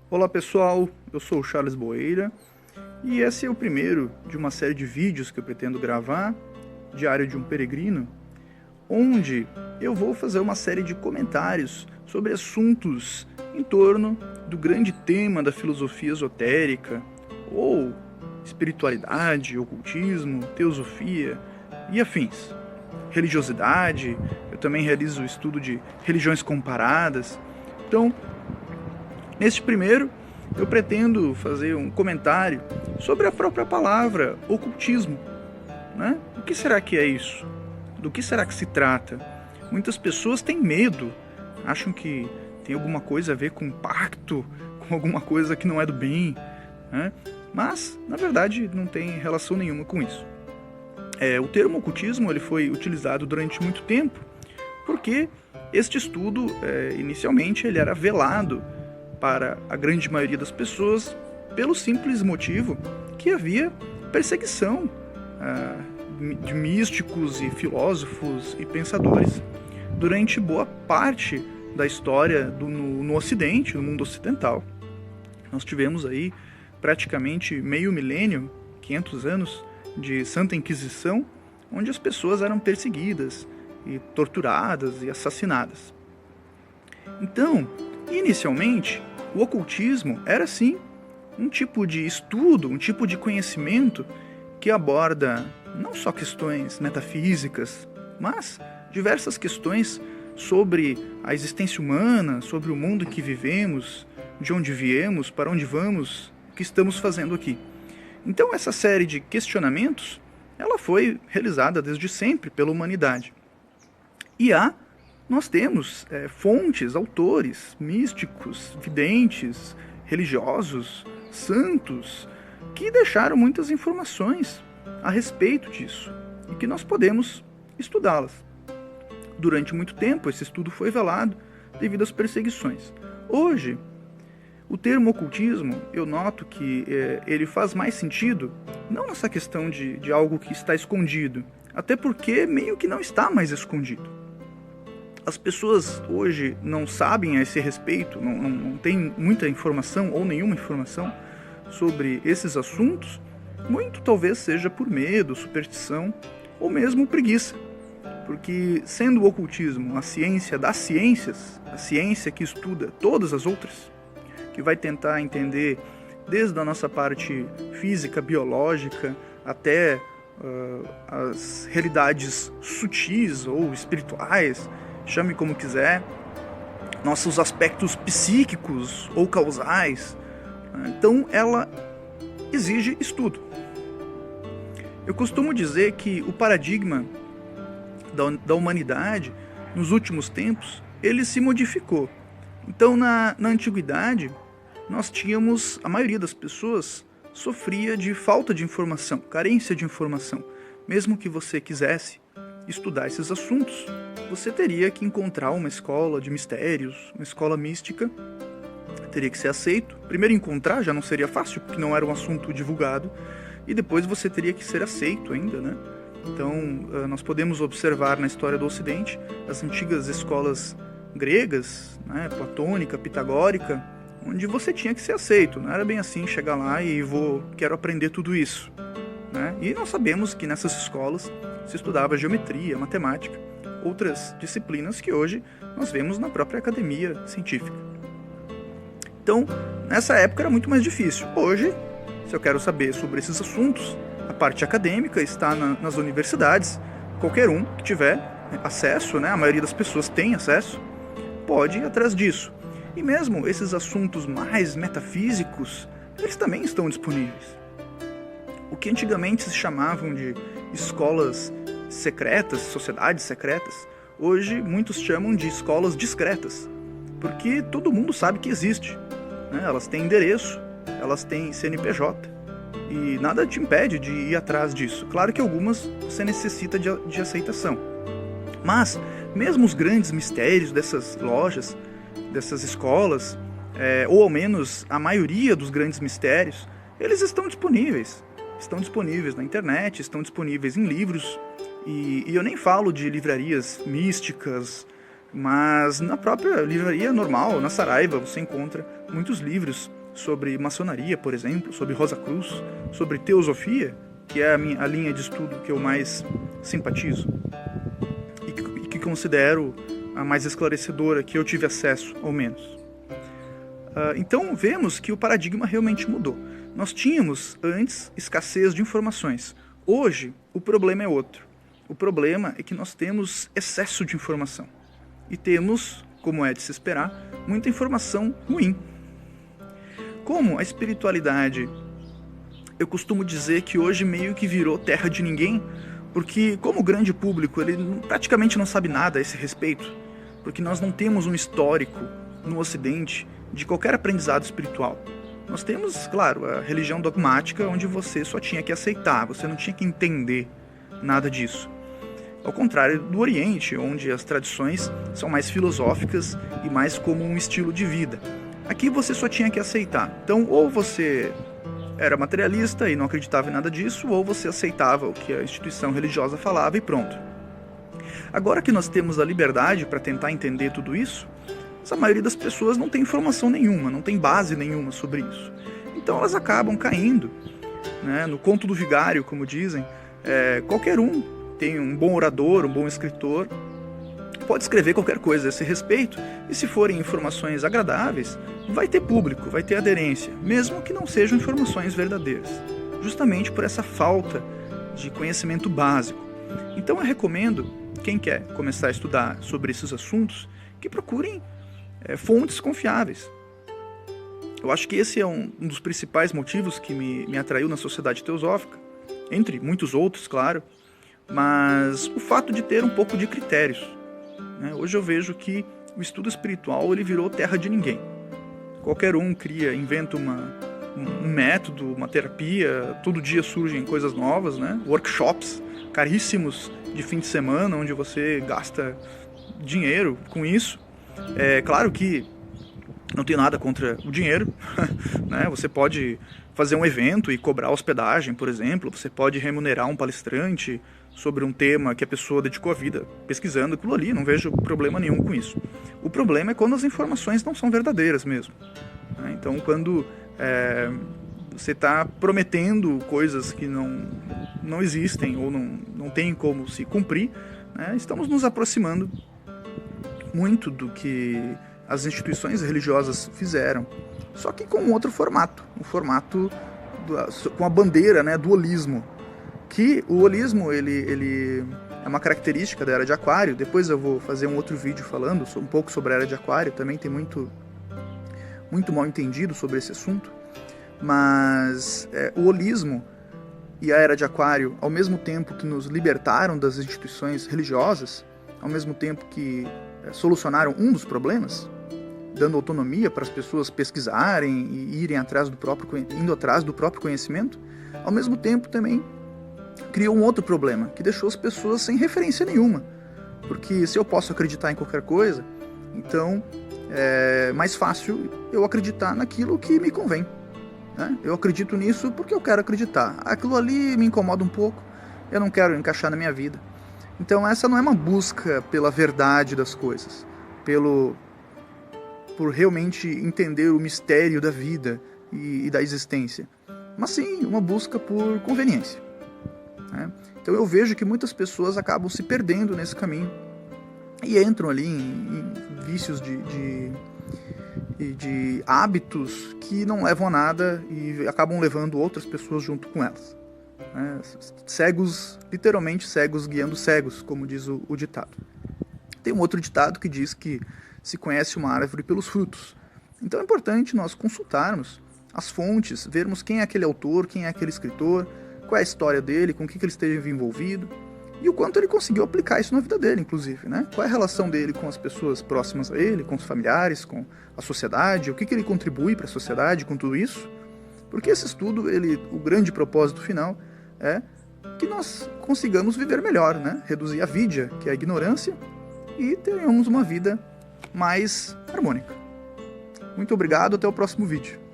Olá pessoal, eu sou o Charles Boeira e esse é o primeiro de uma série de vídeos que eu pretendo gravar, Diário de um Peregrino, onde eu vou fazer uma série de comentários sobre assuntos em torno do grande tema da filosofia esotérica, ou espiritualidade, ocultismo, teosofia e afins. Religiosidade, eu também realizo o estudo de religiões comparadas. Então, neste primeiro, eu pretendo fazer um comentário sobre a própria palavra ocultismo, né? O que será que é isso? Do que será que se trata? Muitas pessoas têm medo, acham que tem alguma coisa a ver com pacto, com alguma coisa que não é do bem, né? Mas, na verdade, não tem relação nenhuma com isso. O termo ocultismo ele foi utilizado durante muito tempo porque este estudo, inicialmente, ele era velado para a grande maioria das pessoas pelo simples motivo que havia perseguição de místicos e filósofos e pensadores durante boa parte da história no Ocidente, no mundo ocidental. Nós tivemos aí praticamente meio milênio, 500 anos de Santa Inquisição, onde as pessoas eram perseguidas e torturadas e assassinadas. Então, inicialmente, o ocultismo era sim um tipo de estudo, um tipo de conhecimento que aborda não só questões metafísicas, mas diversas questões sobre a existência humana, sobre o mundo em que vivemos, de onde viemos, para onde vamos, o que estamos fazendo aqui. Então essa série de questionamentos, ela foi realizada desde sempre pela humanidade. E nós temos fontes, autores, místicos, videntes, religiosos, santos, que deixaram muitas informações a respeito disso e que nós podemos estudá-las. Durante muito tempo, esse estudo foi velado devido às perseguições. Hoje, o termo ocultismo, eu noto que ele faz mais sentido, não nessa questão de algo que está escondido, até porque meio que não está mais escondido. As pessoas hoje não sabem a esse respeito, não têm muita informação ou nenhuma informação sobre esses assuntos, muito talvez seja por medo, superstição ou mesmo preguiça. Porque sendo o ocultismo a ciência das ciências, a ciência que estuda todas as outras, que vai tentar entender desde a nossa parte física, biológica, até as realidades sutis ou espirituais, chame como quiser, nossos aspectos psíquicos ou causais. Então ela exige estudo. Eu costumo dizer que o paradigma da humanidade, nos últimos tempos, ele se modificou. Então na antiguidade, nós tínhamos, a maioria das pessoas sofria de falta de informação, carência de informação. Mesmo que você quisesse estudar esses assuntos, você teria que encontrar uma escola de mistérios, uma escola mística, teria que ser aceito. Primeiro encontrar já não seria fácil, porque não era um assunto divulgado, e depois você teria que ser aceito ainda, né? Então, nós podemos observar na história do Ocidente as antigas escolas gregas, né, platônica, pitagórica, onde você tinha que ser aceito. Não era bem assim, chegar lá e quero aprender tudo isso, né? E nós sabemos que nessas escolas se estudava geometria, matemática, outras disciplinas que hoje nós vemos na própria academia científica. Então, nessa época era muito mais difícil. Hoje, se eu quero saber sobre esses assuntos, a parte acadêmica está nas universidades. Qualquer um que tiver acesso, né, a maioria das pessoas tem acesso, pode ir atrás disso. E mesmo esses assuntos mais metafísicos, eles também estão disponíveis. O que antigamente se chamavam de escolas secretas, sociedades secretas, hoje muitos chamam de escolas discretas, porque todo mundo sabe que existe, né? Elas têm endereço, elas têm CNPJ, e nada te impede de ir atrás disso. Claro que algumas você necessita de aceitação. Mas, mesmo os grandes mistérios dessas lojas, dessas escolas, ou ao menos a maioria dos grandes mistérios, eles estão disponíveis. Estão disponíveis na internet, estão disponíveis em livros. E eu nem falo de livrarias místicas, mas na própria livraria normal, na Saraiva, você encontra muitos livros sobre maçonaria, por exemplo, sobre Rosa Cruz, sobre teosofia, que é a linha de estudo que eu mais simpatizo e que considero a mais esclarecedora, que eu tive acesso, ao menos. Então vemos que o paradigma realmente mudou. Nós tínhamos antes escassez de informações. Hoje o problema é outro. O problema é que nós temos excesso de informação. E temos, como é de se esperar, muita informação ruim. Como a espiritualidade, eu costumo dizer que hoje meio que virou terra de ninguém, porque como o grande público ele praticamente não sabe nada a esse respeito, porque nós não temos um histórico no Ocidente de qualquer aprendizado espiritual. Nós temos, claro, a religião dogmática, onde você só tinha que aceitar, você não tinha que entender nada disso. Ao contrário do Oriente, onde as tradições são mais filosóficas e mais como um estilo de vida. Aqui você só tinha que aceitar. Então, ou você era materialista e não acreditava em nada disso, ou você aceitava o que a instituição religiosa falava e pronto. Agora que nós temos a liberdade para tentar entender tudo isso, a maioria das pessoas não tem informação nenhuma, não tem base nenhuma sobre isso. Então elas acabam caindo, né, no conto do vigário, como dizem. Qualquer um tem um bom orador, um bom escritor, pode escrever qualquer coisa a esse respeito, e se forem informações agradáveis, vai ter público, vai ter aderência, mesmo que não sejam informações verdadeiras, justamente por essa falta de conhecimento básico. Então eu recomendo, quem quer começar a estudar sobre esses assuntos, que procurem fontes confiáveis. Eu acho que esse é um dos principais motivos que me atraiu na Sociedade Teosófica, entre muitos outros, claro, mas o fato de ter um pouco de critérios. Hoje eu vejo que o estudo espiritual ele virou terra de ninguém. Qualquer um inventa um método, uma terapia, todo dia surgem coisas novas, né? Workshops caríssimos de fim de semana, onde você gasta dinheiro com isso. Claro que não tenho nada contra o dinheiro, né? Você pode fazer um evento e cobrar hospedagem, por exemplo, você pode remunerar um palestrante sobre um tema que a pessoa dedicou a vida pesquisando aquilo ali, não vejo problema nenhum com isso. O problema é quando as informações não são verdadeiras mesmo. Então, quando você está prometendo coisas que não existem ou não tem como se cumprir, estamos nos aproximando muito do que as instituições religiosas fizeram, só que com um outro formato, um formato com a bandeira, né, do holismo. Que o holismo ele é uma característica da Era de Aquário. Depois eu vou fazer um outro vídeo falando um pouco sobre a Era de Aquário, também tem muito mal entendido sobre esse assunto, mas o holismo e a Era de Aquário, ao mesmo tempo que nos libertaram das instituições religiosas, ao mesmo tempo que solucionaram um dos problemas, dando autonomia para as pessoas pesquisarem e indo atrás do próprio conhecimento, ao mesmo tempo também criou um outro problema, que deixou as pessoas sem referência nenhuma. Porque se eu posso acreditar em qualquer coisa, então é mais fácil eu acreditar naquilo que me convém. Eu acredito nisso porque eu quero acreditar. Aquilo ali me incomoda um pouco, eu não quero encaixar na minha vida. Então essa não é uma busca pela verdade das coisas, por realmente entender o mistério da vida e da existência, mas sim uma busca por conveniência. Então eu vejo que muitas pessoas acabam se perdendo nesse caminho e entram ali em vícios de hábitos que não levam a nada e acabam levando outras pessoas junto com elas. Cegos, literalmente cegos guiando cegos, como diz o ditado. Tem um outro ditado que diz que se conhece uma árvore pelos frutos. Então é importante nós consultarmos as fontes, vermos quem é aquele autor, quem é aquele escritor, qual é a história dele, com o que ele esteve envolvido e o quanto ele conseguiu aplicar isso na vida dele, inclusive, né? Qual é a relação dele com as pessoas próximas a ele, com os familiares, com a sociedade, o que ele contribui para a sociedade com tudo isso. Porque esse estudo, o grande propósito final é que nós consigamos viver melhor, né? Reduzir a vidya, que é a ignorância, e tenhamos uma vida mais harmônica. Muito obrigado, até o próximo vídeo.